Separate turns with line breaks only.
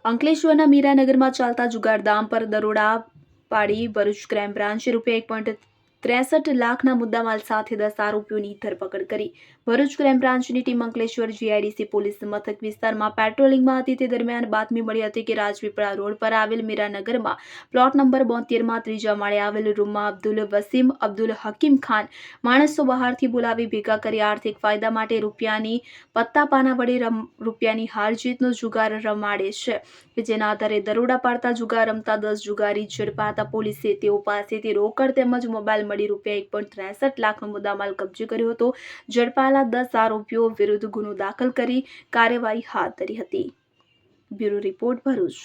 અંકલેશ્વરના મીરાનગરમાં ચાલતા જુગારધામ પર દરોડા પાડી ભરૂચ ક્રાઇમ બ્રાન્ચે ₹1.63 લાખના મુદ્દામાલ સાથે 10 આરોપીઓની ધરપકડ કરી। ભરૂચ ક્રાઇમ બ્રાન્ચની ટીમ અંકલેશ્વર જીઆઈડીસી પોલીસ મથક વિસ્તારમાં પેટ્રોલિંગમાં હતી તે દરમિયાન બાતમી મળી હતી કે રાજપીપળા રોડ પર આવેલ મીરાનગરમાં પ્લોટ નંબર 72માં ત્રીજા માળે આવેલ રૂમમાં અબ્દુલ વસીમ અબ્દુલ હકીમ ખાન માણસો બહારથી બોલાવી ભેગા કરી આર્થિક ફાયદા માટે રૂપિયાની પત્તા પાના વડે રૂપિયાની હાર જીતનો જુગાર રમાડે છે, કે જેના આધારે દરોડા પાડતા જુગાર રમતા 10 જુગારી ઝડપાતા પોલીસે તેઓ પાસેથી રોકડ તેમજ મોબાઈલ મળી ₹1.63 લાખનો મુદ્દામાલ કબજે કર્યો હતો। ઝડપાયેલા 10 આરોપીઓ વિરુદ્ધ ગુનો દાખલ કરી કાર્યવાહી હાથ ધરી હતી। Bureau report, Bharuch.